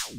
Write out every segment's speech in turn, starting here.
Sir,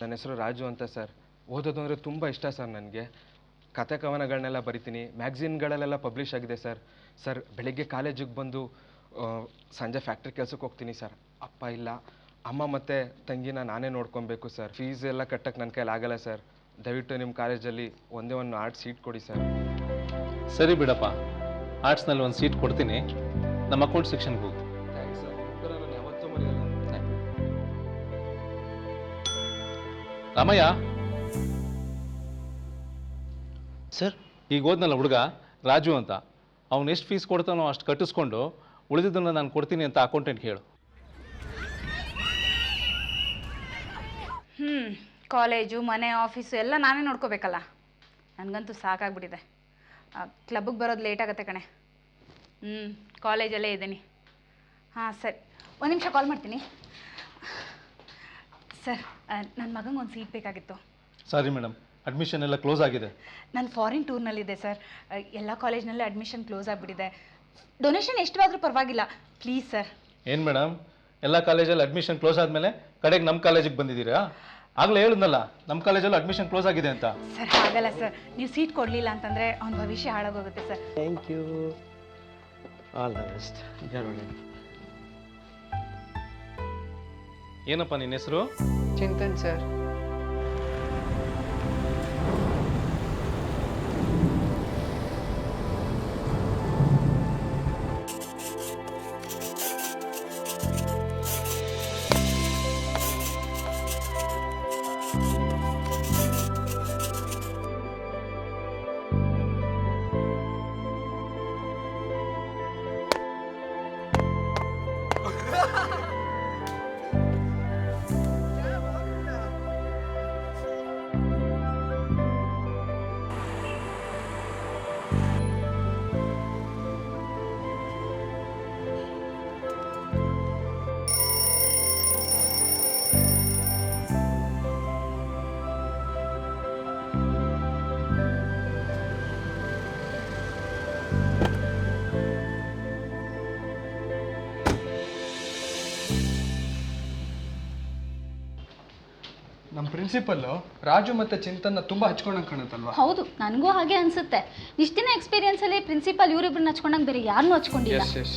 ನನ್ನ ಹೆಸರು ರಾಜು ಅಂತ ಸರ್. ಓದೋದು ಅಂದರೆ ತುಂಬ ಇಷ್ಟ ಸರ್ ನನಗೆ. ಕತೆ ಕವನಗಳನ್ನೆಲ್ಲ ಬರಿತೀನಿ, ಮ್ಯಾಗ್ಝಿನ್ಗಳಲ್ಲೆಲ್ಲ ಪಬ್ಲಿಷ್ ಆಗಿದೆ ಸರ್. ಸರ್, ಬೆಳಿಗ್ಗೆ ಕಾಲೇಜಿಗೆ ಬಂದು ಸಂಜೆ ಫ್ಯಾಕ್ಟ್ರಿ ಕೆಲಸಕ್ಕೆ ಹೋಗ್ತೀನಿ ಸರ್. ಅಪ್ಪ ಇಲ್ಲ, ಅಮ್ಮ ಮತ್ತು ತಂಗಿನ ನಾನೇ ನೋಡ್ಕೊಬೇಕು ಸರ್. ಫೀಸ್ ಎಲ್ಲ ಕಟ್ಟಕ್ಕೆ ನನ್ನ ಕೈಲಿ ಆಗಲ್ಲ ಸರ್. ದಯವಿಟ್ಟು ನಿಮ್ಮ ಕಾಲೇಜಲ್ಲಿ ಒಂದೇ ಒಂದು ಆರ್ಟ್ಸ್ ಸೀಟ್ ಕೊಡಿ ಸರ್. ಸರಿ ಬಿಡಪ್ಪ, ಆರ್ಟ್ಸ್ನಲ್ಲಿ ಒಂದು ಸೀಟ್ ಕೊಡ್ತೀನಿ. ನಮ್ಮ ಅಕೌಂಟ್ ಸೆಕ್ಷನ್ಗೆ ಹೋಗು. ಥ್ಯಾಂಕ್ಸ್ ಸರ್, ನಾನು ಯಾವತ್ತೂ ಮರೆಯಲ್ಲ. ರಾಮಯ್ಯ ಸರ್, ಈಗ ಓದ್ನಲ್ಲ ಹುಡುಗ ರಾಜು ಅಂತ, ಅವ್ನು ಎಷ್ಟು ಫೀಸ್ ಕೊಡ್ತಾನೋ ಅಷ್ಟು ಕಟ್ಟಿಸ್ಕೊಂಡು ಉಳಿದಿದ್ದನ್ನು ನಾನು ಕೊಡ್ತೀನಿ ಅಂತ ಅಕೌಂಟೆಂಟ್ ಹೇಳು. ಕಾಲೇಜು, ಮನೆ, ಆಫೀಸು ಎಲ್ಲ ನಾನೇ ನೋಡ್ಕೋಬೇಕಲ್ಲ. ನನಗಂತೂ ಸಾಕಾಗ್ಬಿಟ್ಟಿದೆ. ಕ್ಲಬ್ಬಿಗೆ ಬರೋದು ಲೇಟ್ ಆಗುತ್ತೆ ಕಣೆ. ಕಾಲೇಜಲ್ಲೇ ಇದ್ದೀನಿ. ಹಾಂ ಸರಿ, ಒಂದು ನಿಮಿಷ ಕಾಲ್ ಮಾಡ್ತೀನಿ. ಸರ್, ನನ್ನ ಮಗಂಗೆ ಒಂದು ಸೀಟ್ ಬೇಕಾಗಿತ್ತು. ಸಾರಿ ಮೇಡಮ್, ಅಡ್ಮಿಷನ್ ಎಲ್ಲ ಕ್ಲೋಸ್ ಆಗಿದೆ. ನಾನು ಫಾರಿನ್ ಟೂರ್ನಲ್ಲಿದ್ದೆ ಸರ್. ಎಲ್ಲ ಕಾಲೇಜ್ನಲ್ಲೇ ಅಡ್ಮಿಷನ್ ಕ್ಲೋಸ್ ಆಗಿಬಿಟ್ಟಿದೆ. ಡೊನೇಷನ್ ಎಷ್ಟಾದರೂ ಪರವಾಗಿಲ್ಲ, ಪ್ಲೀಸ್ ಸರ್. ಏನು ಮೇಡಮ್, ಎಲ್ಲ ಕಾಲೇಜಲ್ಲಿ ಅಡ್ಮಿಷನ್ ಕ್ಲೋಸ್ ಆದಮೇಲೆ ಕಡೆಗೆ ನಮ್ಮ ಕಾಲೇಜಿಗೆ ಬಂದಿದ್ದೀರಾ? ಆಗಲೇ ಹೇಳಿದ್ನಲ್ಲ ನಮ್ಮ ಕಾಲೇಜಲ್ಲಿ ಅಡ್ಮಿಷನ್ ಕ್ಲೋಸ್ ಆಗಿದೆ ಅಂತ. ಸರ್, ಹಾಗಲ್ಲ ಸರ್. ನೀವು ಸೀಟ್ ಕೊಡಲಿಲ್ಲ ಅಂತಂದರೆ ಅವ್ನ ಭವಿಷ್ಯ ಹಾಳಾಗೋಗುತ್ತೆ sir. Thank you, all the best. ಏನಪ್ಪ ನಿನ್ನ ಹೆಸರು? ಚಿಂತನ್ ಸರ್. ನಮ್ಮ ಪ್ರಿನ್ಸಿಪಲ್ಲು ರಾಜು ಮತ್ತು ಚಿಂತನ್ನ ತುಂಬ ಹಚ್ಕೊಂಡಂಗೆ ಕಾಣುತ್ತಲ್ವಾ? ಹೌದು, ನನಗೂ ಹಾಗೆ ಅನ್ಸುತ್ತೆ. ಇಷ್ಟು ದಿನ ಎಕ್ಸ್ಪೀರಿಯನ್ಸಲ್ಲಿ ಪ್ರಿನ್ಸಿಪಾಲ್ ಇವರಿಬ್ಬರನ್ನ ಹಚ್ಕೊಂಡಂಗೆ ಬೇರೆ ಯಾರನ್ನೂ ಹಚ್ಕೊಂಡಿಲ್ಲ. ಎಸ್.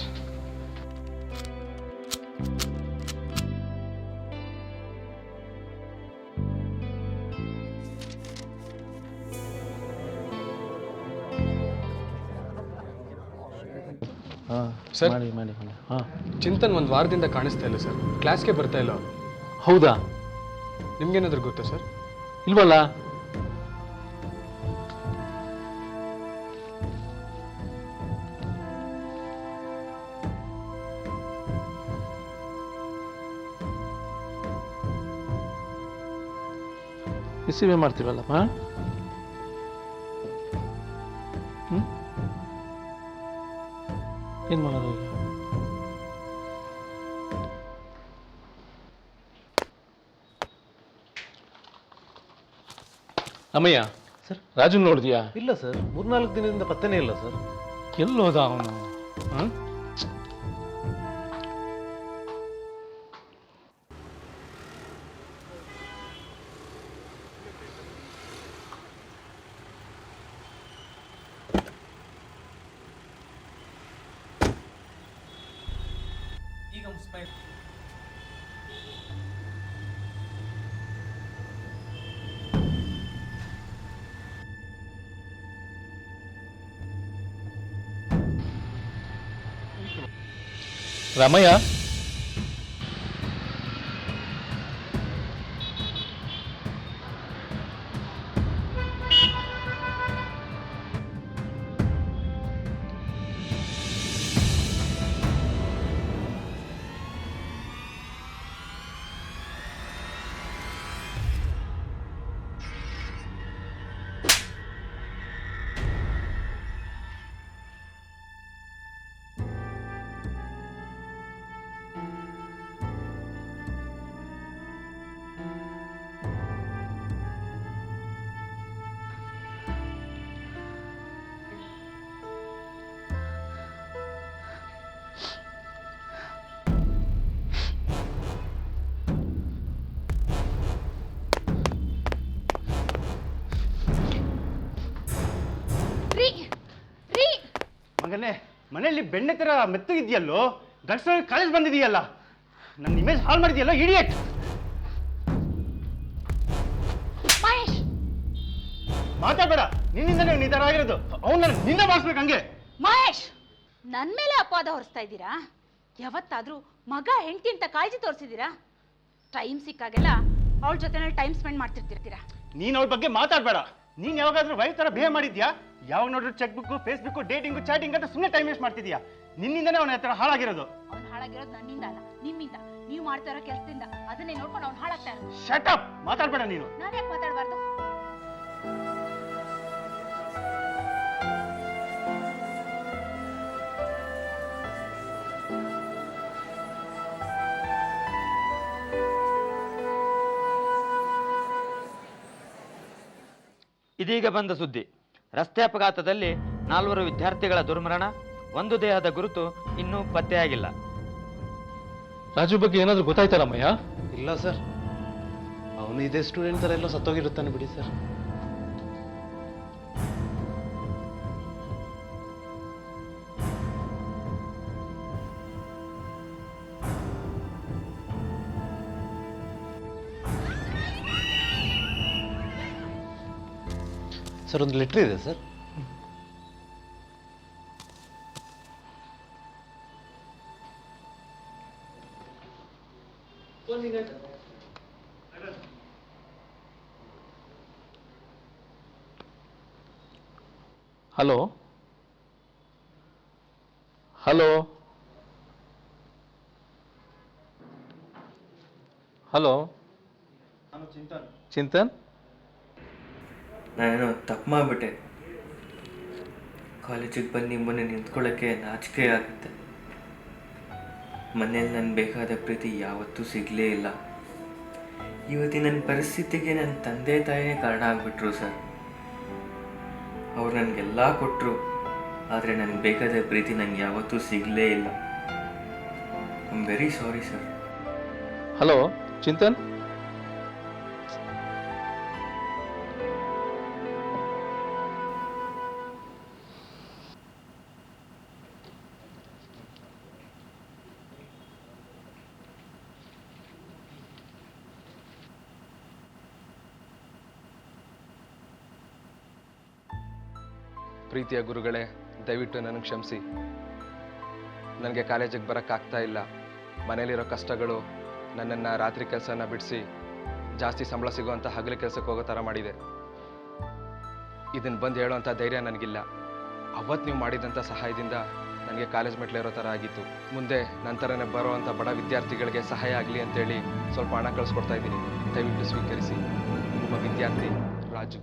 ಸರ್, ಮಾಡಿ. ಹಾಂ, ಚಿಂತನ್ ಒಂದು ವಾರದಿಂದ ಕಾಣಿಸ್ತಾ ಇಲ್ಲ ಸರ್. ಕ್ಲಾಸ್ಗೆ ಬರ್ತಾ ಇಲ್ಲ ಅವರು. ಹೌದಾ? ನಿಮ್ಗೇನಾದರೂ ಗೊತ್ತಾ ಸರ್? ಇಲ್ವಲ್ಲ. ರಿಸೀವೇ ಮಾಡ್ತೀವಲ್ಲಪ್ಪ. ಏನು ಮಾಡೋದು ಈಗ? ಅಮ್ಮಯ್ಯ ಸರ್, ರಾಜನ್ ನೋಡಿದ್ಯಾ? ಇಲ್ಲ ಸರ್, 3-4 ದಿನದಿಂದ ಪತ್ತೆನೇ ಇಲ್ಲ ಸರ್. ಎಲ್ಲೋದ ಅವನು? ರಾಮಯ್ಯ, ರೀ ರೀ ಮಗನೇ, ಮನೆಯಲ್ಲಿ ಬೆಣ್ಣೆ ಥರ ಮೆತ್ತಗಿದೆಯಲ್ಲೋ, ಗಂಡಸರಲ್ಲಿ ಕಾಲೇಜ್ ಬಂದಿದೆಯಲ್ಲ, ನನ್ನ ಇಮೇಜ್ ಹಾಳು ಮಾಡಿದೆಯಲ್ಲೋ ಇಡಿಯಟ್. ಮಹೇಶ್, ಮಾತಾಡಬೇಡ, ನಿನ್ನಿಂದನೇ ನಿಧಾನ ಆಗಿರೋದು. ಅವ್ನು ನಿಂದ ಮಾಡಿಸ್ಬೇಕು ಹಂಗೆ. ಮಹೇಶ್, ನನ್ನ ಮೇಲೆ ಅಪವಾದ ಹೊರಿಸ್ತಾ ಇದ್ದೀರಾ? ಯಾವತ್ತಾದ್ರೂ ಮಗ ಹೆಂಡತಿ ಅಂತ ಕಾಳಜಿ ತೋರಿಸಿದ್ದೀರಾ? ಟೈಮ್ ಸಿಕ್ಕಾಗೆಲ್ಲ ಅವಳ ಜೊತೆನಲ್ಲಿ ಟೈಮ್ ಸ್ಪೆಂಡ್ ಮಾಡ್ತಿರ್ತೀರಾ? ನೀನು ಅವಳ ಬಗ್ಗೆ ಮಾತಾಡಬೇಡ. ನೀನು ಯಾವಾಗಾದ್ರೂ ವೈಫ್ ಥರ ಬಿಹೇವ್ ಮಾಡಿದ್ಯಾ? ಯಾವಾಗ ನೋಡಿದ್ರು ಚೆಕ್ ಬುಕ್, ಫೇಸ್ಬುಕ್, ಡೇಟಿಂಗು, ಚಾಟಿಂಗ್ ಅಂತ ಸುಮ್ಮನೆ ಟೈಮ್ ವೇಸ್ಟ್ ಮಾಡ್ತಿದ್ಯಾ. ನಿನ್ನಿಂದನೇ ಅವನ ಹತ್ರ ಹಾಳಾಗಿರೋದು. ಅವ್ನು ಹಾಳಾಗಿರೋದು ನನ್ನಿಂದ ಅಲ್ಲ, ನಿಮ್ಮಿಂದ. ನೀವು ಮಾಡ್ತಾ ಇರೋ ಕೆಲಸದಿಂದ ಅದನ್ನೇ ನೋಡ್ಕೊಂಡು ಅವ್ನು ಹಾಳಾಗ್ತಾ ಇರೋದು. ಶಟ್ ಅಪ್, ಮಾತಾಡಬೇಡ ನೀನು. ನಾನು ಯಾಕೆ ಮಾತಾಡಬಾರ್ದು? ಇದೀಗ ಬಂದ ಸುದ್ದಿ. ರಸ್ತೆ ಅಪಘಾತದಲ್ಲಿ 4 ವಿದ್ಯಾರ್ಥಿಗಳ ದುರ್ಮರಣ, ಒಂದು ದೇಹದ ಗುರುತು ಇನ್ನೂ ಪತ್ತೆಯಾಗಿಲ್ಲ. ರಾಜು ಬಗ್ಗೆ ಏನಾದರೂ ಗೊತ್ತಾಯ್ತಾ ರಾಮಯ್ಯ? ಇಲ್ಲ ಸರ್, ಅವನು ಇದೇ ಸ್ಟೂಡೆಂಟ್ ಥರ ಎಲ್ಲ ಸತ್ತೋಗಿರುತ್ತಾನೆ ಬಿಡಿ ಸರ್. ಸರ್, ಒಂದು ಲೆಟ್ರ್ ಇದೆ sir. Hello hello hello, Chintan, ನಾನೇನೋ ತಪ್ಪು ಮಾಡಿಬಿಟ್ಟೆ. ಕಾಲೇಜಿಗೆ ಬಂದು ನಿಮ್ಮನ್ನೇ ನಿಂತ್ಕೊಳ್ಳೋಕ್ಕೆ ನಾಚಿಕೆ ಆಗುತ್ತೆ. ಮನೇಲಿ ನನಗೆ ಬೇಕಾದ ಪ್ರೀತಿ ಯಾವತ್ತೂ ಸಿಗಲೇ ಇಲ್ಲ. ಇವತ್ತಿನ ನನ್ನ ಪರಿಸ್ಥಿತಿಗೆ ನನ್ನ ತಂದೆ ತಾಯಿನೇ ಕಾರಣ ಆಗಿಬಿಟ್ರು ಸರ್. ಅವ್ರು ನನಗೆಲ್ಲ ಕೊಟ್ಟರು, ಆದರೆ ನನಗೆ ಬೇಕಾದ ಪ್ರೀತಿ ನನಗೆ ಯಾವತ್ತೂ ಸಿಗಲೇ ಇಲ್ಲ. I am very sorry sir. Hello Chintan, ಪ್ರೀತಿಯ ಗುರುಗಳೇ, ದಯವಿಟ್ಟು ನನಗೆ ಕ್ಷಮಿಸಿ. ನನಗೆ ಕಾಲೇಜಿಗೆ ಬರೋಕ್ಕಾಗ್ತಾ ಇಲ್ಲ. ಮನೇಲಿರೋ ಕಷ್ಟಗಳು ನನ್ನನ್ನು ರಾತ್ರಿ ಕೆಲಸನ ಬಿಡಿಸಿ ಜಾಸ್ತಿ ಸಂಬಳ ಸಿಗೋವಂಥ ಹಗಲು ಕೆಲಸಕ್ಕೆ ಹೋಗೋ ಥರ ಮಾಡಿದೆ. ಇದನ್ನು ಬಂದು ಹೇಳೋವಂಥ ಧೈರ್ಯ ನನಗಿಲ್ಲ. ಅವತ್ತು ನೀವು ಮಾಡಿದಂಥ ಸಹಾಯದಿಂದ ನನಗೆ ಕಾಲೇಜ್ ಮೆಟ್ಲೇರೋ ಥರ ಆಗಿತ್ತು. ಮುಂದೆ ನಂತರನೇ ಬರೋವಂಥ ಬಡ ವಿದ್ಯಾರ್ಥಿಗಳಿಗೆ ಸಹಾಯ ಆಗಲಿ ಅಂತೇಳಿ ಸ್ವಲ್ಪ ಹಣ ಕಳಿಸ್ಕೊಡ್ತಾ ಇದ್ದೀನಿ. ದಯವಿಟ್ಟು ಸ್ವೀಕರಿಸಿ. ನಿಮ್ಮ ವಿದ್ಯಾರ್ಥಿ ರಾಜು.